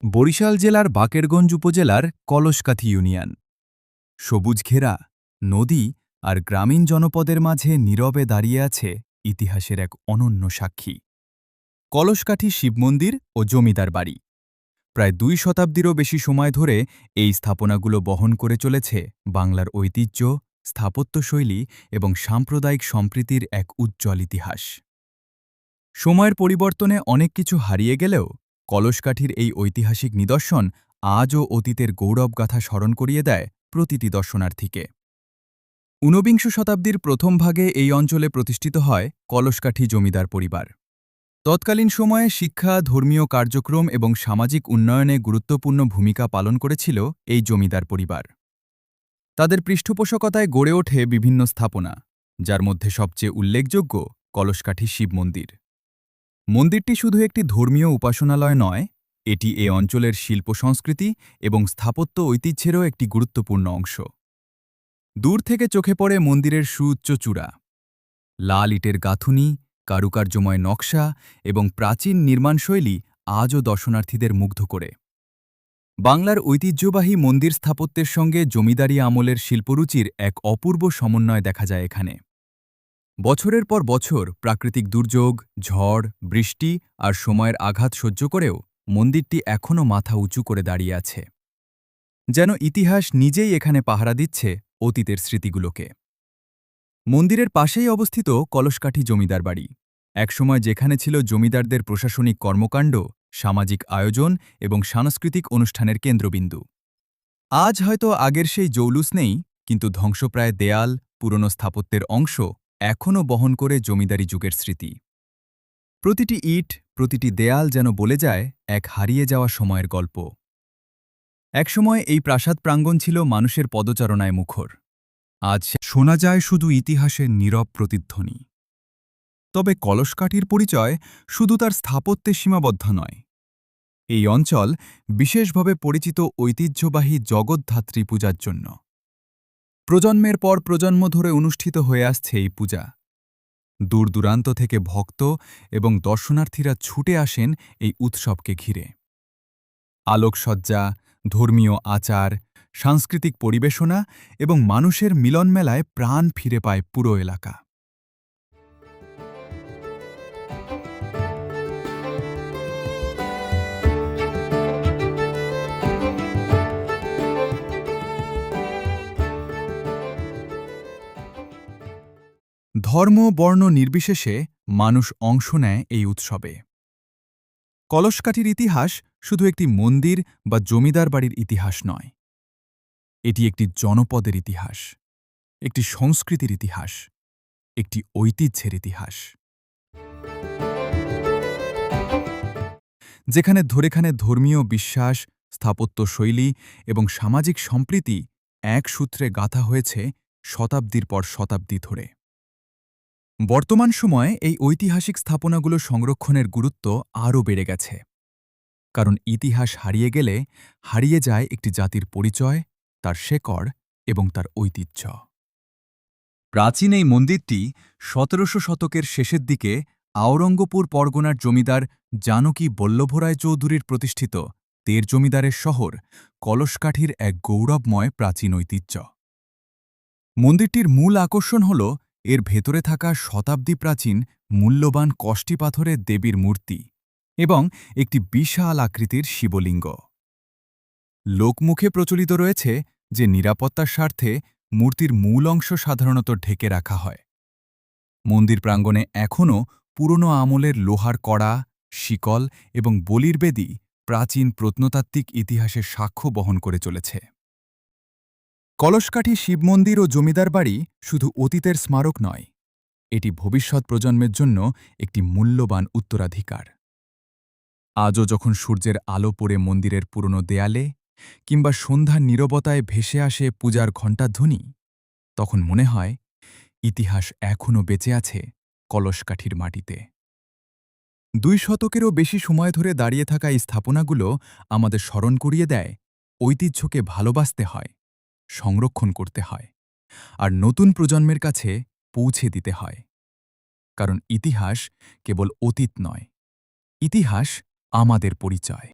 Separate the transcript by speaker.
Speaker 1: বরিশাল জেলার বাকেরগঞ্জ উপজেলার কলসকাঠি ইউনিয়ন। সবুজ ঘেরা নদী আর গ্রামীণ জনপদের মাঝে নীরবে দাঁড়িয়ে আছে ইতিহাসের এক অনন্য সাক্ষী। কলসকাঠি শিব মন্দির ও জমিদার বাড়ি প্রায় ২ শতাব্দীরও বেশি সময় ধরে এই স্থাপনাগুলো বহন করে চলেছে বাংলার ঐতিহ্য, স্থাপত্যশৈলী এবং সাম্প্রদায়িক সম্প্রীতির এক উজ্জ্বল ইতিহাস। সময়ের পরিবর্তনে অনেক কিছু হারিয়ে গেলেও কলসকাঠির এই ঐতিহাসিক নিদর্শন আজও অতীতের গৌরবগাথা স্মরণ করিয়ে দেয় প্রতিটি দর্শনার্থীকে। ঊনবিংশ শতাব্দীর প্রথম ভাগে এই অঞ্চলে প্রতিষ্ঠিত হয় কলসকাঠি জমিদার পরিবার। তৎকালীন সময়ে শিক্ষা, ধর্মীয় কার্যক্রম এবং সামাজিক উন্নয়নে গুরুত্বপূর্ণ ভূমিকা পালন করেছিল এই জমিদার পরিবার। তাদের পৃষ্ঠপোষকতায় গড়ে ওঠে বিভিন্ন স্থাপনা, যার মধ্যে সবচেয়ে উল্লেখযোগ্য কলসকাঠি শিব মন্দির। মন্দিরটি শুধু একটি ধর্মীয় উপাসনালয় নয়, এটি এ অঞ্চলের শিল্প সংস্কৃতি এবং স্থাপত্য ঐতিহ্যেরও একটি গুরুত্বপূর্ণ অংশ। দূর থেকে চোখে পড়ে মন্দিরের সুউচ্চ চূড়া, লাল ইটের গাঁথুনি, কারুকার্যময় নকশা এবং প্রাচীন নির্মাণশৈলী আজও দর্শনার্থীদের মুগ্ধ করে। বাংলার ঐতিহ্যবাহী মন্দির স্থাপত্যের সঙ্গে জমিদারি আমলের শিল্পরুচির এক অপূর্ব সমন্বয় দেখা যায় এখানে। বছরের পর বছর প্রাকৃতিক দুর্যোগ, ঝড়, বৃষ্টি আর সময়ের আঘাত সহ্য করেও মন্দিরটি এখনও মাথা উঁচু করে দাঁড়িয়ে আছে, যেন ইতিহাস নিজেই এখানে পাহারা দিচ্ছে অতীতের স্মৃতিগুলোকে। মন্দিরের পাশেই অবস্থিত কলসকাঠি জমিদার বাড়ি, একসময় যেখানে ছিল জমিদারদের প্রশাসনিক কর্মকাণ্ড, সামাজিক আয়োজন এবং সাংস্কৃতিক অনুষ্ঠানের কেন্দ্রবিন্দু। আজ হয়তো আগের সেই জৌলুস নেই, কিন্তু ধ্বংসপ্রায় দেয়াল, পুরনো স্থাপত্যের অংশ এখনও বহন করে জমিদারি যুগের স্মৃতি। প্রতিটি ইট, প্রতিটি দেয়াল যেন বলে যায় এক হারিয়ে যাওয়া সময়ের গল্প। একসময় এই প্রাসাদ প্রাঙ্গণ ছিল মানুষের পদচারণায় মুখর। আজ শোনা যায় শুধু ইতিহাসের নীরব প্রতিধ্বনি। তবে কলসকাঠির পরিচয় শুধু তার স্থাপত্যে সীমাবদ্ধ নয়। এই অঞ্চল বিশেষভাবে পরিচিত ঐতিহ্যবাহী জগদ্ধাত্রী পূজার জন্য। প্রজন্মের পর প্রজন্ম ধরে অনুষ্ঠিত হয়ে আসছে এই পূজা। দূর দূরান্ত থেকে ভক্ত এবং দর্শনার্থীরা ছুটে আসেন এই উৎসবকে ঘিরে। আলোকসজ্জা, ধর্মীয় আচার, সাংস্কৃতিক পরিবেশনা এবং মানুষের মিলনমেলায় প্রাণ ফিরে পায় পুরো এলাকা। ধর্ম, বর্ণ নির্বিশেষে মানুষ অংশ নেয় এই উৎসবে। কলসকাঠির ইতিহাস শুধু একটি মন্দির বা জমিদার বাড়ির ইতিহাস নয়, এটি একটি জনপদের ইতিহাস, একটি সংস্কৃতির ইতিহাস, একটি ঐতিহ্যের ইতিহাস। যেখানে ধর্মীয় বিশ্বাস, স্থাপত্য শৈলী এবং সামাজিক সম্প্রীতি এক সূত্রে গাঁথা হয়েছে শতাব্দীর পর শতাব্দী ধরে। বর্তমান সময়ে এই ঐতিহাসিক স্থাপনাগুলো সংরক্ষণের গুরুত্ব আরও বেড়ে গেছে, কারণ ইতিহাস হারিয়ে গেলে হারিয়ে যায় একটি জাতির পরিচয়, তার শেকড় এবং তার ঐতিহ্য। প্রাচীন এই মন্দিরটি ১৭০০ শতকের শেষের দিকে আওরঙ্গপুর পরগনার জমিদার জানকী বল্লভরায় চৌধুরীর প্রতিষ্ঠিত তের জমিদারের শহর কলসকাঠির এক গৌরবময় প্রাচীন ঐতিহ্য। মন্দিরটির মূল আকর্ষণ হল এর ভেতরে থাকা শতাব্দী প্রাচীন মূল্যবান কষ্টি পাথরের দেবীর মূর্তি এবং একটি বিশাল আকৃতির শিবলিঙ্গ। লোকমুখে প্রচলিত রয়েছে যে নিরাপত্তার স্বার্থে মূর্তির মূল অংশ সাধারণত ঢেকে রাখা হয়। মন্দির প্রাঙ্গণে এখনও পুরনো আমলের লোহার কড়া, শিকল এবং বলির বেদী প্রাচীন প্রত্নতাত্ত্বিক ইতিহাসের সাক্ষ্য বহন করে চলেছে। কলসকাঠি শিব মন্দির ও জমিদার বাড়ি শুধু অতীতের স্মারক নয়, এটি ভবিষ্যৎ প্রজন্মের জন্য একটি মূল্যবান উত্তরাধিকার। আজও যখন সূর্যের আলো পড়ে মন্দিরের পুরনো দেয়ালে কিংবা সন্ধ্যার নীরবতায় ভেসে আসে পূজার ঘণ্টাধ্বনি, তখন মনে হয় ইতিহাস এখনও বেঁচে আছে কলসকাঠির মাটিতে। ২ শতকেরও বেশি সময় ধরে দাঁড়িয়ে থাকা এই স্থাপনাগুলো আমাদের স্মরণ করিয়ে দেয় ঐতিহ্যকে ভালোবাসতে হয়, সংরক্ষণ করতে হয় আর নতুন প্রজন্মের কাছে পৌঁছে দিতে হয়। কারণ ইতিহাস কেবল অতীত নয়, ইতিহাস আমাদের পরিচয়।